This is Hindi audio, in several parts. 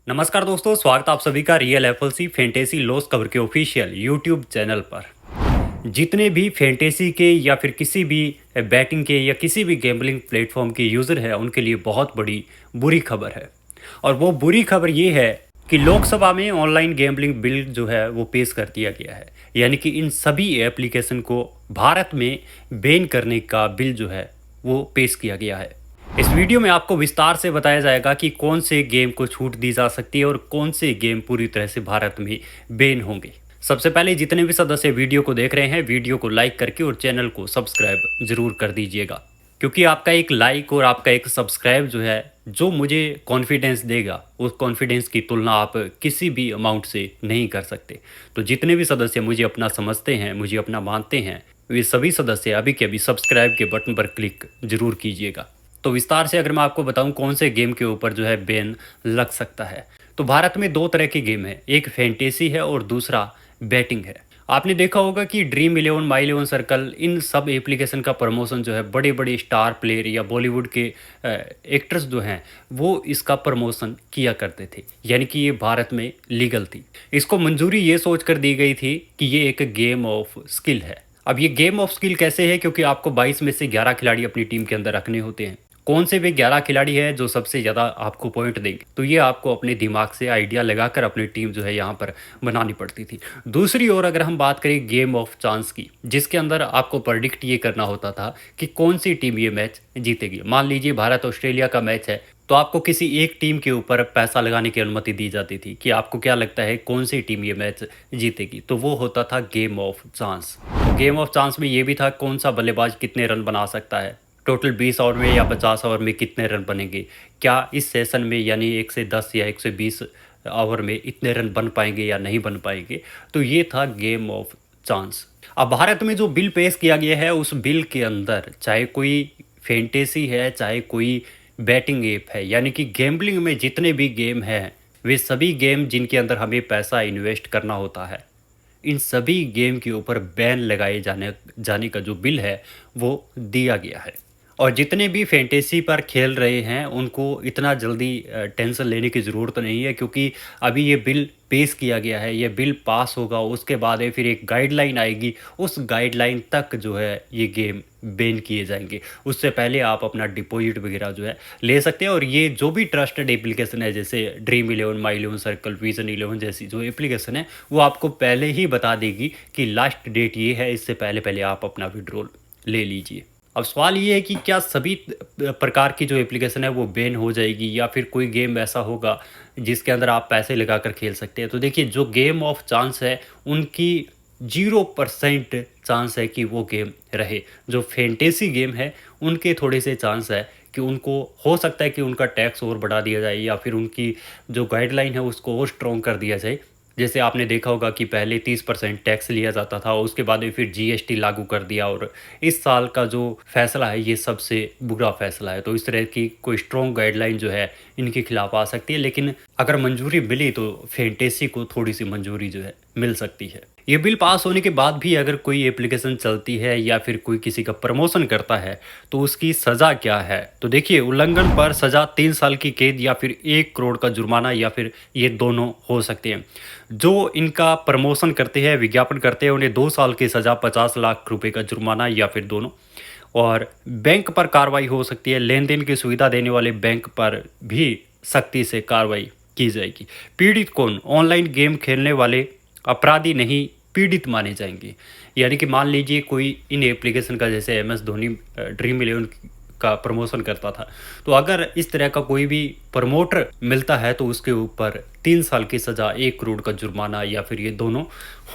नमस्कार दोस्तों, स्वागत है आप सभी का real FLC fantasy loss cover के ऑफिशियल यूट्यूब चैनल पर। जितने भी फैंटेसी के या फिर किसी भी बैटिंग के या किसी भी गैम्बलिंग प्लेटफॉर्म के यूज़र हैं, उनके लिए बहुत बड़ी बुरी खबर है। और वो बुरी खबर ये है कि लोकसभा में ऑनलाइन गैम्बलिंग बिल जो है वो पेश कर दिया गया है। यानी कि इन सभी एप्लीकेशन को भारत में बैन करने का बिल जो है वो पेश किया गया है। इस वीडियो में आपको विस्तार से बताया जाएगा कि कौन से गेम को छूट दी जा सकती है और कौन से गेम पूरी तरह से भारत में बैन होंगे। सबसे पहले जितने भी सदस्य वीडियो को देख रहे हैं, वीडियो को लाइक करके और चैनल को सब्सक्राइब जरूर कर दीजिएगा, क्योंकि आपका एक लाइक और आपका एक सब्सक्राइब जो है जो मुझे कॉन्फिडेंस देगा, उस कॉन्फिडेंस की तुलना आप किसी भी अमाउंट से नहीं कर सकते। तो जितने भी सदस्य मुझे अपना समझते हैं, मुझे अपना मानते हैं, वे सभी सदस्य अभी के अभी सब्सक्राइब के बटन पर क्लिक जरूर कीजिएगा। तो विस्तार से अगर मैं आपको बताऊं कौन से गेम के ऊपर जो है बैन लग सकता है, तो भारत में दो तरह के गेम है, एक फैंटेसी है और दूसरा बैटिंग है। आपने देखा होगा कि ड्रीम इलेवन, माई इलेवन सर्कल, इन सब एप्लीकेशन का प्रमोशन जो है बड़े बड़े स्टार प्लेयर या बॉलीवुड के एक्टर्स जो हैं वो इसका प्रमोशन किया करते थे। यानी कि ये भारत में लीगल थी। इसको मंजूरी ये सोच कर दी गई थी कि ये एक गेम ऑफ स्किल है। अब ये गेम ऑफ स्किल कैसे है, क्योंकि आपको 22 में से 11 खिलाड़ी अपनी टीम के अंदर रखने होते हैं। कौन से वे 11 खिलाड़ी हैं जो सबसे ज़्यादा आपको पॉइंट देंगे, तो ये आपको अपने दिमाग से आइडिया लगाकर अपनी टीम जो है यहाँ पर बनानी पड़ती थी। दूसरी ओर अगर हम बात करें गेम ऑफ चांस की, जिसके अंदर आपको प्रेडिक्ट ये करना होता था कि कौन सी टीम ये मैच जीतेगी। मान लीजिए भारत ऑस्ट्रेलिया का मैच है, तो आपको किसी एक टीम के ऊपर पैसा लगाने की अनुमति दी जाती थी कि आपको क्या लगता है कौन सी टीम ये मैच जीतेगी। तो वो होता था गेम ऑफ चांस। तो गेम ऑफ चांस में ये भी था कौन सा बल्लेबाज कितने रन बना सकता है, टोटल 20 ओवर में या 50 ओवर में कितने रन बनेंगे, क्या इस सेशन में यानी 1 से 10 या 120 ओवर में इतने रन बन पाएंगे या नहीं बन पाएंगे। तो ये था गेम ऑफ चांस। अब भारत में जो बिल पेश किया गया है, उस बिल के अंदर चाहे कोई फैंटेसी है, चाहे कोई बैटिंग ऐप है, यानी कि गैम्बलिंग में जितने भी गेम हैं, वे सभी गेम जिनके अंदर हमें पैसा इन्वेस्ट करना होता है, इन सभी गेम के ऊपर बैन लगाए जाने का जो बिल है वो दिया गया है। और जितने भी फैंटेसी पर खेल रहे हैं उनको इतना जल्दी टेंशन लेने की ज़रूरत नहीं है, क्योंकि अभी ये बिल पेश किया गया है, ये बिल पास होगा, उसके बाद फिर एक गाइडलाइन आएगी, उस गाइडलाइन तक जो है ये गेम बैन किए जाएंगे। उससे पहले आप अपना डिपॉजिट वगैरह जो है ले सकते हैं। और ये जो भी ट्रस्टेड एप्लीकेशन है, जैसे ड्रीम इलेवन, माई इलेवन सर्कल, विजन इलेवन जैसी जो एप्लीकेशन है, वो आपको पहले ही बता देगी कि लास्ट डेट ये है, इससे पहले पहले आप अपना विड्रॉल ले लीजिए। अब सवाल ये है कि क्या सभी प्रकार की जो एप्लीकेशन है वो बैन हो जाएगी या फिर कोई गेम ऐसा होगा जिसके अंदर आप पैसे लगाकर खेल सकते हैं। तो देखिए, जो गेम ऑफ चांस है उनकी 0% चांस है कि वो गेम रहे। जो फैंटेसी गेम है उनके थोड़े से चांस है कि उनको हो सकता है कि उनका टैक्स और बढ़ा दिया जाए या फिर उनकी जो गाइडलाइन है उसको और स्ट्रॉन्ग कर दिया जाए। जैसे आपने देखा होगा कि पहले 30% टैक्स लिया जाता था, उसके बाद में फिर जीएसटी लागू कर दिया, और इस साल का जो फैसला है ये सबसे बुरा फैसला है। तो इस तरह की कोई स्ट्रॉन्ग गाइडलाइन जो है इनके खिलाफ आ सकती है, लेकिन अगर मंजूरी मिली तो फैंटेसी को थोड़ी सी मंजूरी जो है मिल सकती है। ये बिल पास होने के बाद भी अगर कोई एप्लीकेशन चलती है या फिर कोई किसी का प्रमोशन करता है तो उसकी सज़ा क्या है। तो देखिए, उल्लंघन पर सज़ा 3 साल की कैद या फिर 1 करोड़ का जुर्माना या फिर ये दोनों हो सकते हैं। जो इनका प्रमोशन करते हैं, विज्ञापन करते हैं, उन्हें 2 साल की सज़ा, 50 लाख रुपए का जुर्माना या फिर दोनों। और बैंक पर कार्रवाई हो सकती है। लेन देन की सुविधा देने वाले बैंक पर भी सख्ती से कार्रवाई की जाएगी। पीड़ित कौन? ऑनलाइन गेम खेलने वाले अपराधी नहीं पीड़ित माने जाएंगे। यानी कि मान लीजिए कोई इन एप्लीकेशन का, जैसे MS धोनी ड्रीम इलेवन का प्रमोशन करता था, तो अगर इस तरह का कोई भी प्रमोटर मिलता है तो उसके ऊपर 3 साल की सज़ा, 1 करोड़ का जुर्माना या फिर ये दोनों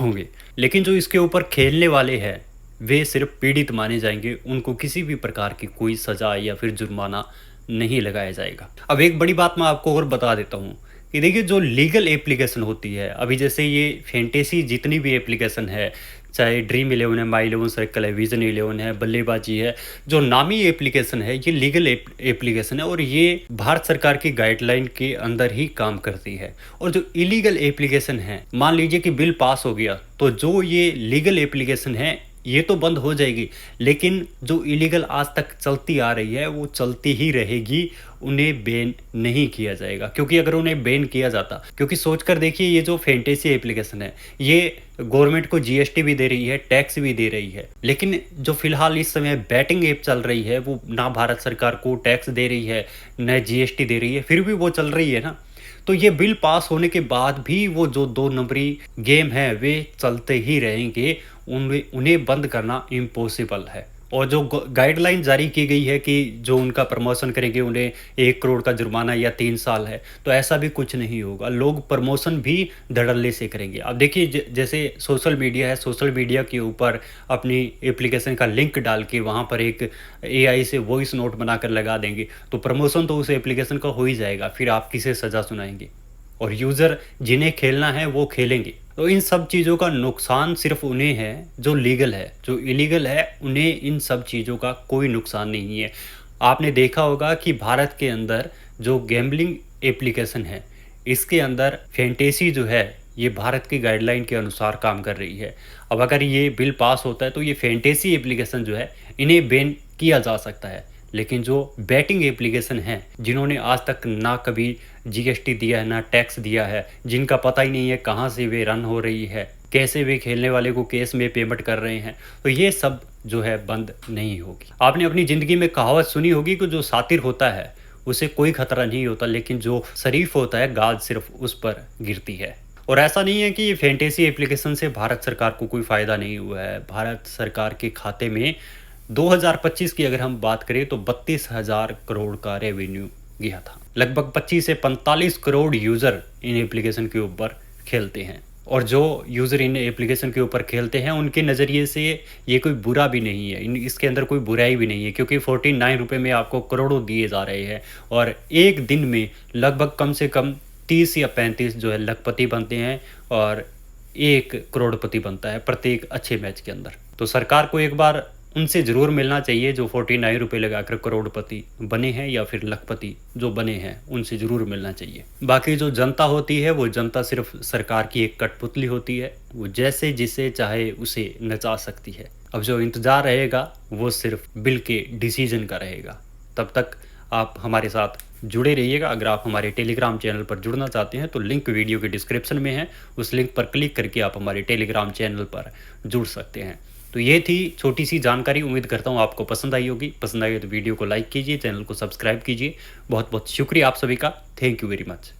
होंगे। लेकिन जो इसके ऊपर खेलने वाले हैं वे सिर्फ पीड़ित माने जाएंगे, उनको किसी भी प्रकार की कोई सज़ा या फिर जुर्माना नहीं लगाया जाएगा। अब एक बड़ी बात मैं आपको और बता देता हूँ कि देखिए, जो लीगल एप्लीकेशन होती है, अभी जैसे ये फैंटेसी जितनी भी एप्लीकेशन है, चाहे ड्रीम इलेवन है, माई इलेवन सर्कल है, विजन इलेवन है, बल्लेबाजी है, जो नामी एप्लीकेशन है ये लीगल एप्लीकेशन है और ये भारत सरकार की गाइडलाइन के अंदर ही काम करती है। और जो इलीगल एप्लीकेशन है, मान लीजिए कि बिल पास हो गया, तो जो ये लीगल एप्लीकेशन है ये तो बंद हो जाएगी, लेकिन जो इलीगल आज तक चलती आ रही है वो चलती ही रहेगी, उन्हें बैन नहीं किया जाएगा। क्योंकि अगर उन्हें बैन किया जाता, क्योंकि सोच कर देखिए ये जो फैंटेसी एप्लीकेशन है ये गवर्नमेंट को जीएसटी भी दे रही है, टैक्स भी दे रही है, लेकिन जो फिलहाल इस समय बैटिंग ऐप चल रही है वो ना भारत सरकार को टैक्स दे रही है न जीएसटी दे रही है, फिर भी वो चल रही है ना। तो ये बिल पास होने के बाद भी वो जो 2 नंबरी गेम है वे चलते ही रहेंगे, उन्हें उन्हें बंद करना इम्पॉसिबल है। और जो गाइडलाइन जारी की गई है कि जो उनका प्रमोशन करेंगे उन्हें 1 करोड़ का जुर्माना या 3 साल है, तो ऐसा भी कुछ नहीं होगा। लोग प्रमोशन भी धड़ल्ले से करेंगे। अब देखिए जैसे सोशल मीडिया है, सोशल मीडिया के ऊपर अपनी एप्लीकेशन का लिंक डाल के वहाँ पर एक एआई से वॉइस नोट बनाकर लगा देंगे, तो प्रमोशन तो उस एप्लीकेशन का हो ही जाएगा, फिर आप किसे सज़ा सुनाएंगे? और यूज़र जिन्हें खेलना है वो खेलेंगे। तो इन सब चीज़ों का नुकसान सिर्फ उन्हें है जो लीगल है, जो इलीगल है उन्हें इन सब चीज़ों का कोई नुकसान नहीं है। आपने देखा होगा कि भारत के अंदर जो गैम्बलिंग एप्लीकेशन है, इसके अंदर फैंटेसी जो है ये भारत की गाइडलाइन के अनुसार काम कर रही है। अब अगर ये बिल पास होता है तो ये फैंटेसी एप्लीकेशन जो है इन्हें बैन किया जा सकता है, लेकिन जो बैटिंग एप्लीकेशन हैं जिन्होंने आज तक ना कभी जीएसटी दिया है ना टैक्स दिया है, जिनका पता ही नहीं है कहाँ से वे रन हो रही है, कैसे वे खेलने वाले को केस में पेमेंट कर रहे हैं, तो ये सब जो है बंद नहीं होगी। आपने अपनी ज़िंदगी में कहावत सुनी होगी कि जो शातिर होता है उसे कोई खतरा नहीं होता, लेकिन जो शरीफ होता है गाज सिर्फ उस पर गिरती है। और ऐसा नहीं है कि ये फैंटेसी एप्लीकेशन से भारत सरकार को कोई फ़ायदा नहीं हुआ है। भारत सरकार के खाते में 2025 की अगर हम बात करें तो 32,000 करोड़ का रेवेन्यू गया था। लगभग 25 से 45 करोड़ यूज़र इन एप्लीकेशन के ऊपर खेलते हैं, और जो यूज़र इन एप्लीकेशन के ऊपर खेलते हैं उनके नज़रिए से ये कोई बुरा भी नहीं है, इसके अंदर कोई बुराई भी नहीं है, क्योंकि 49 रुपये में आपको करोड़ों दिए जा रहे हैं और एक दिन में लगभग कम से कम 30 या 35 जो है लखपति बनते हैं और 1 करोड़पति बनता है प्रत्येक अच्छे मैच के अंदर। तो सरकार को एक बार उनसे ज़रूर मिलना चाहिए जो 49 रुपये लगाकर करोड़पति बने हैं या फिर लखपति जो बने हैं, उनसे ज़रूर मिलना चाहिए। बाकी जो जनता होती है वो जनता सिर्फ सरकार की एक कठपुतली होती है, वो जैसे जिसे चाहे उसे नचा सकती है। अब जो इंतज़ार रहेगा वो सिर्फ बिल के डिसीजन का रहेगा। तब तक आप हमारे साथ जुड़े रहिएगा। अगर आप हमारे टेलीग्राम चैनल पर जुड़ना चाहते हैं तो लिंक वीडियो के डिस्क्रिप्शन में है, उस लिंक पर क्लिक करके आप हमारे टेलीग्राम चैनल पर जुड़ सकते हैं। तो ये थी छोटी सी जानकारी, उम्मीद करता हूँ आपको पसंद आई होगी। पसंद आई तो वीडियो को लाइक कीजिए, चैनल को सब्सक्राइब कीजिए। बहुत बहुत शुक्रिया आप सभी का, थैंक यू वेरी मच।